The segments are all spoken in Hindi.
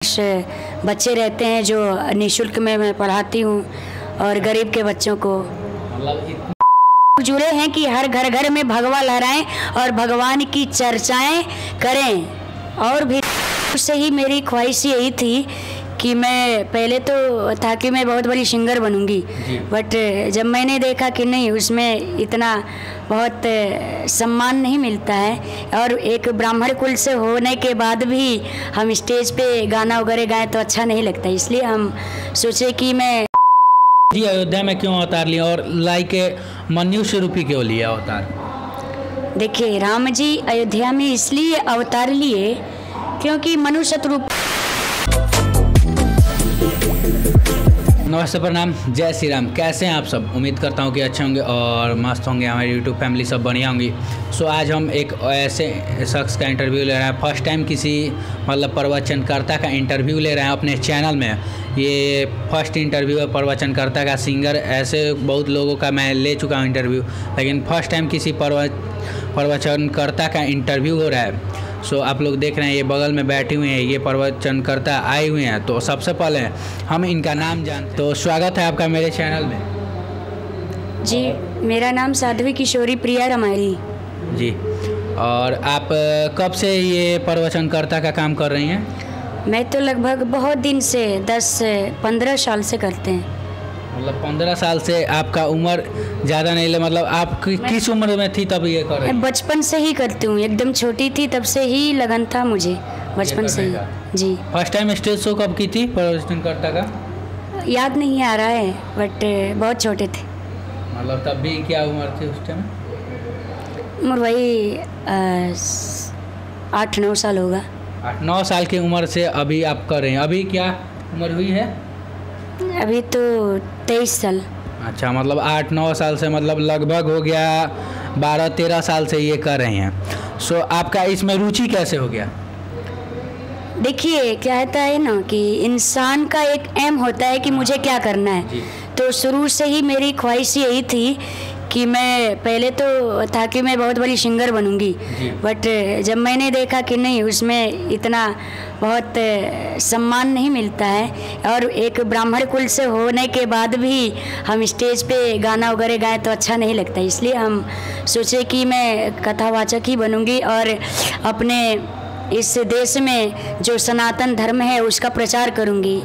पास बच्चे रहते हैं जो निःशुल्क में मैं पढ़ाती हूँ और गरीब के बच्चों को जुड़े हैं कि हर घर घर में भगवा लहराएं और भगवान की चर्चाएं करें। और भी उससे ही मेरी ख्वाहिश यही थी कि मैं पहले तो था कि मैं बहुत बड़ी सिंगर बनूंगी, बट जब मैंने देखा कि नहीं, उसमें इतना बहुत सम्मान नहीं मिलता है और एक ब्राह्मण कुल से होने के बाद भी हम स्टेज पे गाना वगैरह गाएं तो अच्छा नहीं लगता, इसलिए हम सोचे कि मैं जी अयोध्या में क्यों अवतार लिया और लाइक मनुष्य रूपी क्यों लिया अवतार? देखिए, राम जी अयोध्या में इसलिए अवतार लिए क्योंकि मनुष्य रूप। नमस्ते, प्रणाम, जय श्री राम। कैसे हैं आप सब? उम्मीद करता हूं कि अच्छे होंगे और मस्त होंगे। हमारी यूट्यूब फैमिली सब बढ़िया होंगी। सो आज हम एक ऐसे शख्स का इंटरव्यू ले रहे हैं। फर्स्ट टाइम किसी मतलब प्रवचनकर्ता का इंटरव्यू ले रहे हैं अपने चैनल में। ये फर्स्ट इंटरव्यू है प्रवचनकर्ता का। सिंगर ऐसे बहुत लोगों का मैं ले चुका हूँ इंटरव्यू, लेकिन फर्स्ट टाइम किसी प्रवचनकर्ता का इंटरव्यू हो रहा है। सो आप लोग देख रहे हैं, ये बगल में बैठे हुए हैं, ये प्रवचनकर्ता आए हुए हैं। तो सबसे पहले हम इनका नाम जानते हैं। तो स्वागत है आपका मेरे चैनल में। जी, मेरा नाम साध्वी किशोरी प्रिया रमायली जी। और आप कब से ये प्रवचनकर्ता का काम कर रही हैं? मैं तो लगभग बहुत दिन से 10-15 साल से करते हैं। मतलब 15 साल से। आपका उम्र ज़्यादा नहीं ले, मतलब आप किस उम्र में थी तब ये कर रहे हैं? बचपन से ही करती हूँ, एकदम छोटी थी तब से ही लगन था मुझे, बचपन से ही। जी। फर्स्ट टाइम स्टेज शो कब की थी प्रवचनकर्ता का? याद नहीं आ रहा है, बट बहुत छोटे थे। मतलब तब भी क्या उम्र थी उस टाइम? उम्र वही 8-9 साल होगा। 8-9 साल की उम्र से अभी आप कर रहे हैं। अभी क्या उम्र हुई है? अभी तो 23 साल। अच्छा, मतलब 8-9 साल से, मतलब लगभग हो गया 12-13 साल से ये कर रहे हैं। सो आपका इसमें रुचि कैसे हो गया? देखिए, क्या होता है ना कि इंसान का एक एम होता है कि मुझे क्या करना है। तो शुरू से ही मेरी ख्वाहिश यही थी कि मैं पहले तो था कि मैं बहुत बड़ी सिंगर बनूंगी, बट जब मैंने देखा कि नहीं, उसमें इतना बहुत सम्मान नहीं मिलता है और एक ब्राह्मण कुल से होने के बाद भी हम स्टेज पे गाना वगैरह गाएं तो अच्छा नहीं लगता, इसलिए हम सोचे कि मैं कथावाचक ही बनूंगी और अपने इस देश में जो सनातन धर्म है उसका प्रचार करूंगी।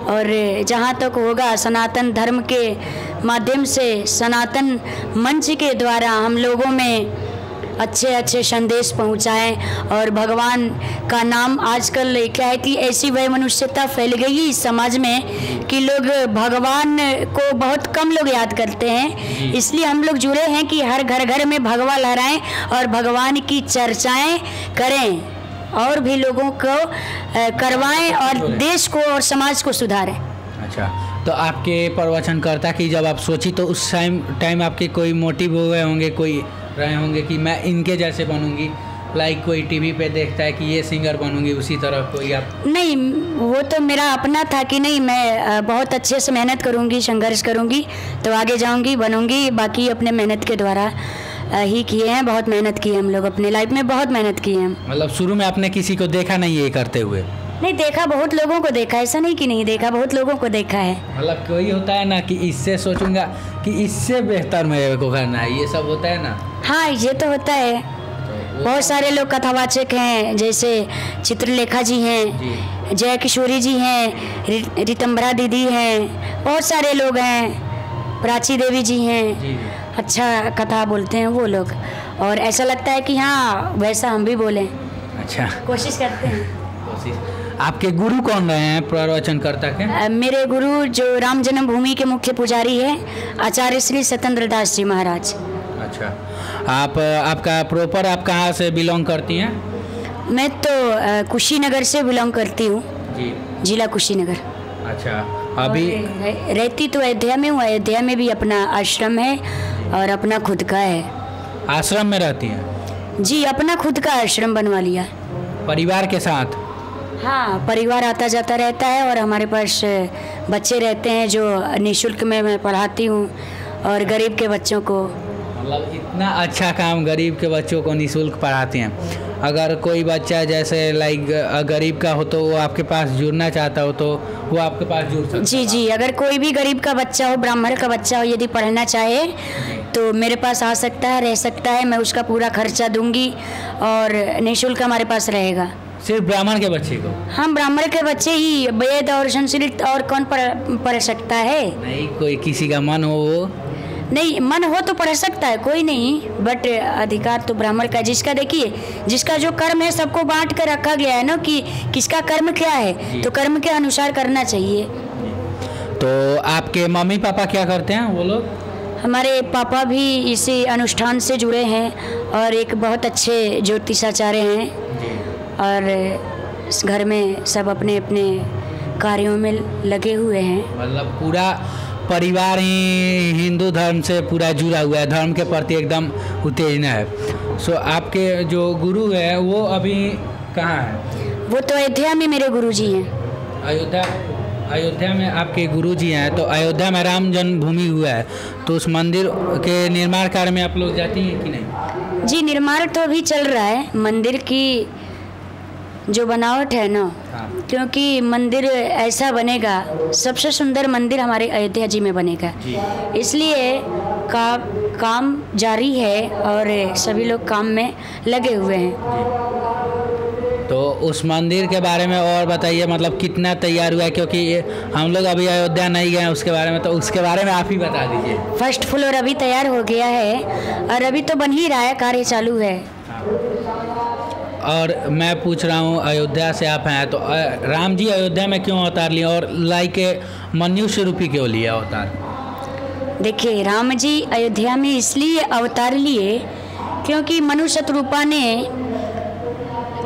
और जहाँ तक होगा, सनातन धर्म के माध्यम से, सनातन मंच के द्वारा हम लोगों में अच्छे अच्छे संदेश पहुँचाएं और भगवान का नाम। आजकल क्या है कि ऐसी वैमनुष्यता फैल गई है इस समाज में कि लोग भगवान को बहुत कम लोग याद करते हैं, इसलिए हम लोग जुड़े हैं कि हर घर घर में भगवा लहराएं और भगवान की चर्चाएं करें और भी लोगों को करवाएं और देश को और समाज को सुधारें। अच्छा, तो आपके प्रवचनकर्ता की जब आप सोची तो उस टाइम आपके कोई मोटिव हुए होंगे, कोई रहे होंगे कि मैं इनके जैसे बनूंगी? लाइक कोई टीवी पे देखता है कि ये सिंगर बनूंगी, उसी तरह कोई आप? नहीं, वो तो मेरा अपना था कि नहीं, मैं बहुत अच्छे से मेहनत करूंगी, संघर्ष करूंगी तो आगे जाऊंगी, बनूंगी। बाकी अपने मेहनत के द्वारा ही किए हैं, बहुत मेहनत की है हम लोग अपने लाइफ में, बहुत मेहनत की है। मतलब शुरू में आपने किसी को देखा नहीं ये करते हुए? नहीं देखा, बहुत लोगों को देखा, ऐसा नहीं कि नहीं देखा, बहुत लोगों को देखा है। मतलब कोई होता है ना कि इससे सोचूंगा कि इससे बेहतर मेरे को करना है, ये सब होता है ना? हाँ, ये तो होता है। तो बहुत सारे लोग कथावाचक हैं, जैसे चित्रलेखा जी हैं, जय किशोरी जी हैं, रितंबरा दीदी हैं, बहुत सारे लोग हैं, प्राची देवी जी हैं, अच्छा कथा बोलते हैं वो लोग। और ऐसा लगता है कि हाँ, वैसा हम भी बोलें। अच्छा, कोशिश करते हैं। कोशिश। आपके गुरु कौन रहे हैं प्रवचनकर्ता के? मेरे गुरु जो राम जन्मभूमि के मुख्य पुजारी है, आचार्य श्री सत्येंद्र दास जी महाराज। अच्छा, आपका प्रॉपर आप कहाँ से बिलोंग करती हैं? मैं तो कुशीनगर से बिलोंग करती हूँ जी, जिला कुशीनगर। अच्छा, अभी रहती तो अयोध्या में हूँ। अयोध्या में भी अपना आश्रम है और अपना खुद का है। आश्रम में रहती हैं? जी, अपना खुद का आश्रम बनवा लिया। परिवार के साथ? हाँ, परिवार आता जाता रहता है और हमारे पास बच्चे रहते हैं जो निःशुल्क में मैं पढ़ाती हूँ और गरीब के बच्चों को। मतलब इतना अच्छा काम, गरीब के बच्चों को निःशुल्क पढ़ाते हैं। अगर कोई बच्चा जैसे लाइक गरीब का हो तो वो आपके पास जुड़ना चाहता हो तो वो आपके पास जुड़ सकता है? जी जी, अगर कोई भी गरीब का बच्चा हो, ब्राह्मण का बच्चा हो, यदि पढ़ना चाहे तो मेरे पास आ सकता है, रह सकता है। मैं उसका पूरा खर्चा दूंगी और निःशुल्क हमारे पास रहेगा। सिर्फ ब्राह्मण के बच्चे को? हम ब्राह्मण के बच्चे ही, वेद और संस्कृत और कौन पढ़ सकता है? नहीं, कोई किसी का मन हो वो? नहीं, मन हो तो पढ़ सकता है, कोई नहीं, बट अधिकार तो ब्राह्मण का। जिसका देखिए, जिसका जो कर्म है सबको बांट कर रखा गया है ना कि किसका कर्म क्या है, तो कर्म के अनुसार करना चाहिए। तो आपके मम्मी पापा क्या करते हैं वो लोग? हमारे पापा भी इसी अनुष्ठान से जुड़े हैं और एक बहुत अच्छे ज्योतिषाचार्य हैं और इस घर में सब अपने अपने कार्यों में लगे हुए हैं। मतलब पूरा परिवार ही हिंदू धर्म से पूरा जुड़ा हुआ है, धर्म के प्रति एकदम उत्तेजना है। सो आपके जो गुरु है वो अभी कहाँ है? वो तो अयोध्या में मेरे गुरुजी हैं। अयोध्या में आपके गुरुजी हैं। तो अयोध्या में राम जन्मभूमि हुआ है, तो उस मंदिर के निर्माण कार्य में आप लोग जाती हैं कि नहीं? जी, निर्माण तो अभी चल रहा है मंदिर की जो बनावट है ना, क्योंकि मंदिर ऐसा बनेगा, सबसे सुंदर मंदिर हमारे अयोध्या जी में बनेगा, इसलिए काम जारी है और सभी लोग काम में लगे हुए हैं। तो उस मंदिर के बारे में और बताइए, मतलब कितना तैयार हुआ है, क्योंकि हम लोग अभी अयोध्या नहीं गए उसके बारे में, तो उसके बारे में आप ही बता दीजिए। फर्स्ट फ्लोर अभी तैयार हो गया है और अभी तो बन ही रहा है, कार्य चालू है। और मैं पूछ रहा हूँ, अयोध्या से आप हैं तो राम जी अयोध्या में क्यों अवतार लिए और लाइक मनुष्य रूपी क्यों लिया अवतार? देखिए, राम जी अयोध्या में इसलिए अवतार लिए क्योंकि मनुष्य शत्रुपा ने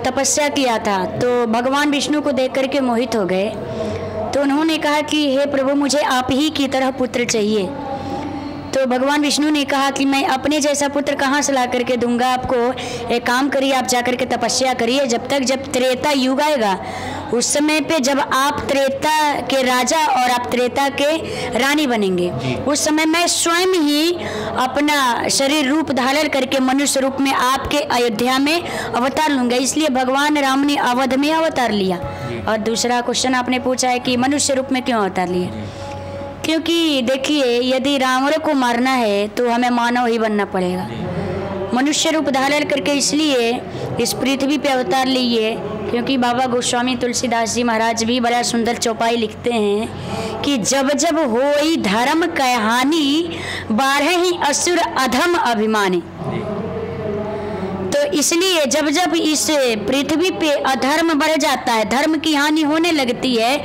तपस्या किया था, तो भगवान विष्णु को देख करके मोहित हो गए। तो उन्होंने कहा कि हे प्रभु, मुझे आप ही की तरह पुत्र चाहिए। तो भगवान विष्णु ने कहा कि मैं अपने जैसा पुत्र कहाँ से ला करके दूंगा आपको, एक काम करिए, आप जा करके तपस्या करिए, जब त्रेता युग आएगा उस समय पे जब आप त्रेता के राजा और आप त्रेता के रानी बनेंगे, उस समय मैं स्वयं ही अपना शरीर रूप धारण करके मनुष्य रूप में आपके अयोध्या में अवतार लूंगा। इसलिए भगवान राम ने अवध में अवतार लिया। और दूसरा क्वेश्चन आपने पूछा है कि मनुष्य रूप में क्यों अवतार लिया? क्योंकि देखिए, यदि रावण को मारना है तो हमें मानव ही बनना पड़ेगा। मनुष्य रूप धारण करके इसलिए इस पृथ्वी पे अवतार लिए, क्योंकि बाबा गोस्वामी तुलसीदास जी महाराज भी बड़ा सुंदर चौपाई लिखते हैं कि जब जब होई धर्म कहानी, बारह ही असुर अधम अभिमानी। तो इसलिए जब जब इस पृथ्वी पे अधर्म बढ़ जाता है, धर्म की हानि होने लगती है,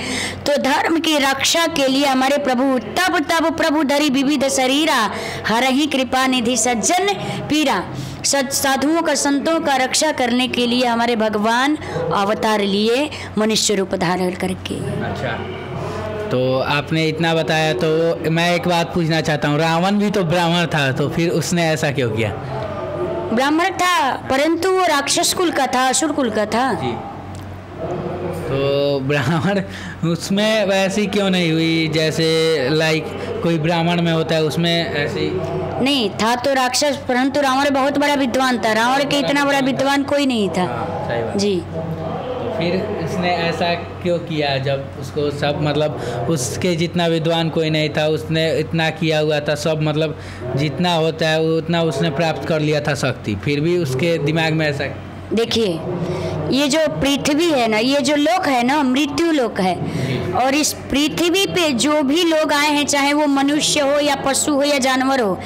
तो धर्म की रक्षा के लिए हमारे प्रभु तब तब प्रभु धरी विविध शरीरा, हरहि कृपा निधि सज्जन पीरा। साधुओं का, संतों का रक्षा करने के लिए हमारे भगवान अवतार लिए मनुष्य रूप धारण करके। अच्छा, तो आपने इतना बताया, तो मैं एक बात पूछना चाहता हूँ, रावण भी तो ब्राह्मण था, तो फिर उसने ऐसा क्यों किया? ब्राह्मण था, परंतु वो राक्षस कुल का था, असुर कुल का था जी। तो ब्राह्मण उसमें वैसी क्यों नहीं हुई, जैसे लाइक कोई ब्राह्मण में होता है उसमें ऐसी? नहीं था तो राक्षस, परंतु रावण बहुत बड़ा विद्वान था। रावण के इतना बड़ा विद्वान कोई नहीं था। सही बात। जी। तो फिर उसने ऐसा क्यों किया, जब उसको सब मतलब उसके जितना विद्वान कोई नहीं था, उसने इतना किया हुआ था, सब मतलब जितना होता है उतना उसने प्राप्त कर लिया था शक्ति, फिर भी उसके दिमाग में ऐसा? देखिए, ये जो पृथ्वी है ना, ये जो लोक है ना, मृत्यु लोक है, और इस पृथ्वी पे जो भी लोग आए हैं, चाहे वो मनुष्य हो या पशु हो या जानवर हो,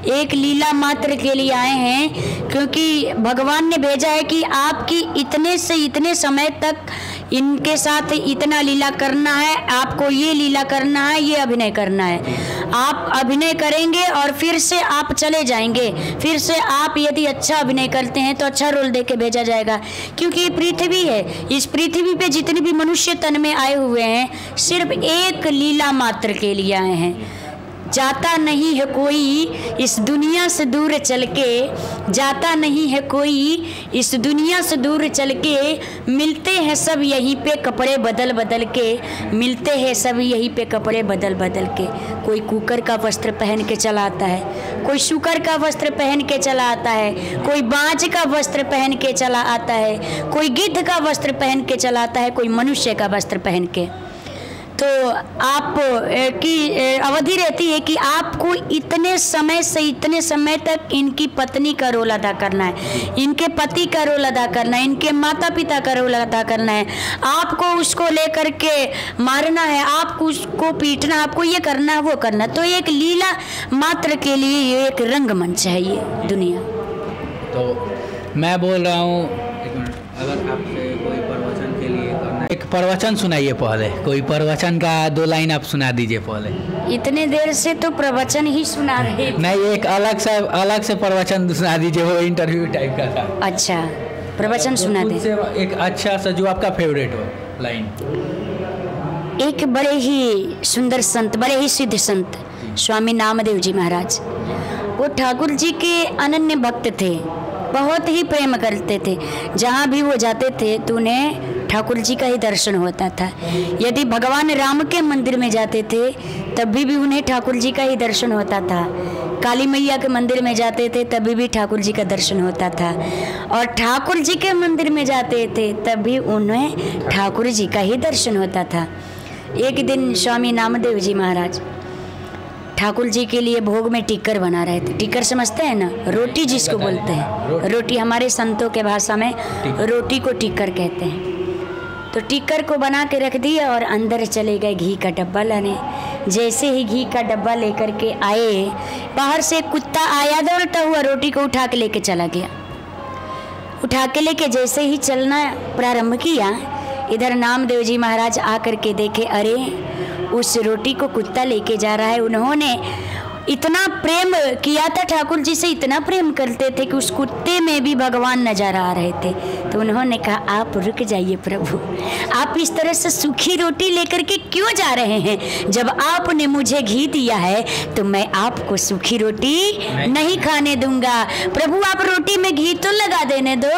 एक लीला मात्र के लिए आए हैं, क्योंकि भगवान ने भेजा है कि आपकी इतने से इतने समय तक इनके साथ इतना लीला करना है, आपको ये लीला करना है, ये अभिनय करना है। आप अभिनय करेंगे और फिर से आप चले जाएंगे, फिर से आप यदि अच्छा अभिनय करते हैं तो अच्छा रोल दे के भेजा जाएगा, क्योंकि ये पृथ्वी है। इस पृथ्वी पे जितने भी मनुष्य तन में आए हुए हैं, सिर्फ एक लीला मात्र के लिए आए हैं। जाता नहीं है कोई इस दुनिया से दूर चल के, जाता नहीं है कोई इस दुनिया से दूर चल के, मिलते हैं सब यहीं पे कपड़े बदल बदल के, मिलते हैं सब यहीं पे कपड़े बदल बदल के। कोई कुकर का वस्त्र पहन के चला आता है, कोई शुकर का वस्त्र पहन के चला आता है, कोई बाज का वस्त्र पहन के चला आता है, कोई गिद्ध का वस्त्र पहन के चला आता है, कोई मनुष्य का वस्त्र पहन के। तो आप की अवधि रहती है कि आपको इतने समय से इतने समय तक इनकी पत्नी का रोल अदा करना है, इनके पति का रोल अदा करना है, इनके माता पिता का रोल अदा करना है। आपको उसको लेकर के मारना है, आपको उसको पीटना, आपको ये करना है वो करना। तो एक लीला मात्र के लिए ये एक रंगमंच है ये दुनिया। तो मैं बोल रहा हूँ, एक मिनट, अगर आपसे कोई प्रवचन के लिए करना, एक प्रवचन सुनाइए पहले, कोई प्रवचन का 2 लाइन आप सुना दीजिए पहले। इतने देर से तो प्रवचन ही सुना रहे थे। नहीं, एक अलग से प्रवचन सुना दीजिए, वो इंटरव्यू टाइप का था। अच्छा, प्रवचन सुना दे। एक अच्छा सा जो आपका फेवरेट हो लाइन। एक बड़े ही सुंदर संत, बड़े ही सिद्ध संत स्वामी नामदेव जी महाराज, वो ठाकुर जी के अनन्य भक्त थे, बहुत ही प्रेम करते थे। जहाँ भी वो जाते थे तो उन्हें ठाकुर जी का ही दर्शन होता था। यदि भगवान राम के मंदिर में जाते थे तभी भी उन्हें ठाकुर जी का ही दर्शन होता था। काली मैया के मंदिर में जाते थे तभी भी ठाकुर जी का दर्शन होता था। और ठाकुर जी के मंदिर में जाते थे तभी उन्हें ठाकुर जी का ही दर्शन होता था। एक दिन स्वामी नामदेव जी महाराज ठाकुर जी के लिए भोग में टिक्कर बना रहे थे। टिक्कर समझते हैं ना, रोटी जिसको बोलते हैं, रोटी हमारे संतों के भाषा में रोटी को टिक्कर कहते हैं। तो टिक्कर को बना के रख दिया और अंदर चले गए घी का डब्बा लाने। जैसे ही घी का डब्बा लेकर के आए, बाहर से कुत्ता आया, दौड़ता हुआ रोटी को उठा के लेके चला गया। उठा के लेके जैसे ही चलना प्रारंभ किया, इधर नामदेव जी महाराज आकर के देखे, अरे उस रोटी को कुत्ता लेके जा रहा है। उन्होंने इतना प्रेम किया था ठाकुर जी से, इतना प्रेम करते थे कि उस कुत्ते में भी भगवान नजर आ रहे थे। तो उन्होंने कहा, आप रुक जाइए प्रभु, आप इस तरह से सूखी रोटी लेकर के क्यों जा रहे हैं? जब आपने मुझे घी दिया है तो मैं आपको सूखी रोटी नहीं खाने दूंगा। प्रभु आप रोटी में घी तो लगा देने दो।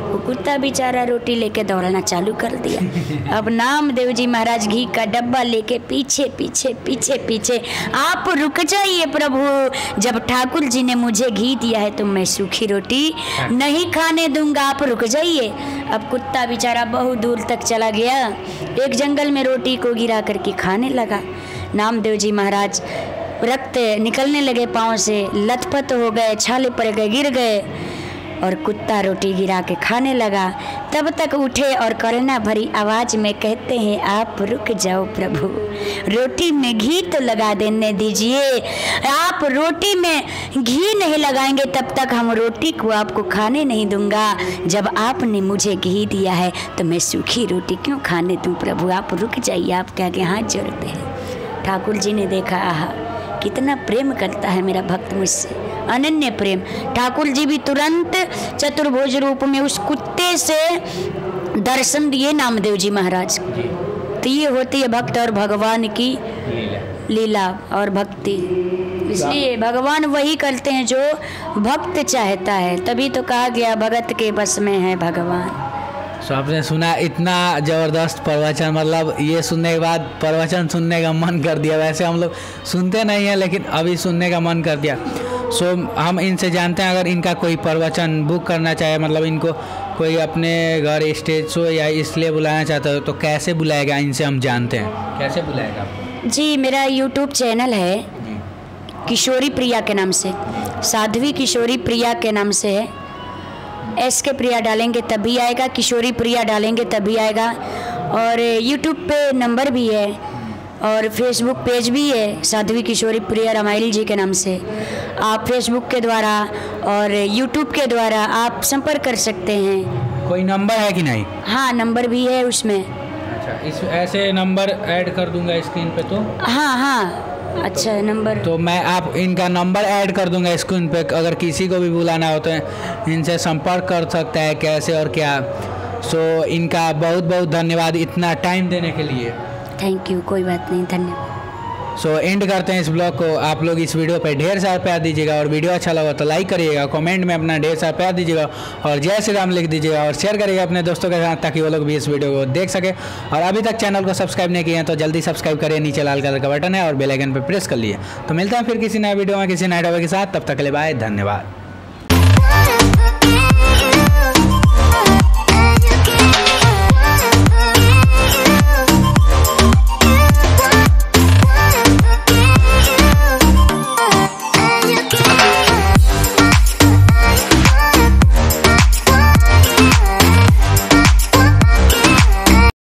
वो कुत्ता बेचारा रोटी लेके दौड़ना चालू कर दिया। अब नामदेव जी महाराज घी का डब्बा लेके पीछे पीछे पीछे पीछे, आप रुक जाइए प्रभु, जब ठाकुर जी ने मुझे घी दिया है तो मैं सूखी रोटी नहीं खाने दूंगा, आप रुक जाइए। अब कुत्ता बेचारा बहुत दूर तक चला गया, एक जंगल में रोटी को गिरा करके खाने लगा। नामदेव जी महाराज रक्त निकलने लगे पाँव से, लथपथ हो गए, छाले पड़ गए, गिर गए और कुत्ता रोटी गिरा के खाने लगा। तब तक उठे और करुणा भरी आवाज में कहते हैं, आप रुक जाओ प्रभु, रोटी में घी तो लगा देने दीजिए। आप रोटी में घी नहीं लगाएंगे तब तक हम रोटी को आपको खाने नहीं दूंगा। जब आपने मुझे घी दिया है तो मैं सूखी रोटी क्यों खाने दूं प्रभु, आप रुक जाइए, आप क्या के हाथ जोड़ते हैं। ठाकुर जी ने देखा, आहा कितना प्रेम करता है मेरा भक्त मुझसे, अनन्य प्रेम। ठाकुर जी भी तुरंत चतुर्भुज रूप में उस कुत्ते से दर्शन दिए नामदेव जी महाराज। तो ये होती है भक्त और भगवान की लीला और भक्ति। इसलिए भगवान वही करते हैं जो भक्त चाहता है, तभी तो कहा गया भगत के बस में है भगवान। तो आपने सुना, इतना ज़बरदस्त प्रवचन, मतलब ये सुनने के बाद प्रवचन सुनने का मन कर दिया। वैसे हम लोग सुनते नहीं हैं लेकिन अभी सुनने का मन कर दिया। सो हम इनसे जानते हैं, अगर इनका कोई प्रवचन बुक करना चाहे, मतलब इनको कोई अपने घर स्टेज शो या इसलिए बुलाना चाहता हो तो कैसे बुलाएगा? इनसे हम जानते हैं, कैसे बुलाएगा आपको? जी, मेरा यूट्यूब चैनल है किशोरी प्रिया के नाम से, साध्वी किशोरी प्रिया के नाम से है। एस के प्रिया डालेंगे तभी आएगा, किशोरी प्रिया डालेंगे तभी आएगा। और यूट्यूब पे नंबर भी है और फेसबुक पेज भी है, साध्वी किशोरी प्रिया रामायण जी के नाम से। आप फेसबुक के द्वारा और यूट्यूब के द्वारा आप संपर्क कर सकते हैं। कोई नंबर है कि नहीं? हाँ, नंबर भी है उसमें। अच्छा, इस ऐसे नंबर ऐड कर दूंगा स्क्रीन पे तो? हाँ हाँ, अच्छा नंबर तो मैं आप इनका नंबर ऐड कर दूंगा स्क्रीन पे, अगर किसी को भी बुलाना हो तो इनसे संपर्क कर सकता है कैसे और क्या। सो इनका बहुत बहुत धन्यवाद इतना टाइम देने के लिए। थैंक यू, कोई बात नहीं, धन्यवाद। सो एंड करते हैं इस ब्लॉग को। आप लोग इस वीडियो पे ढेर सारा प्यार दीजिएगा और वीडियो अच्छा लगा तो लाइक करिएगा, कमेंट में अपना ढेर सारा प्यार दीजिएगा और जय श्री राम लिख दीजिएगा और शेयर करिएगा अपने दोस्तों के साथ ताकि वो लोग भी इस वीडियो को देख सके। और अभी तक चैनल को सब्सक्राइब नहीं किए हैं तो जल्दी सब्सक्राइब करिए, नीचे लाल कलर का बटन है और बेल आइकन पर प्रेस कर लिए। तो मिलते हैं फिर किसी नए वीडियो में किसी नए टॉपिक के साथ, तब तक के लिए बाय, धन्यवाद।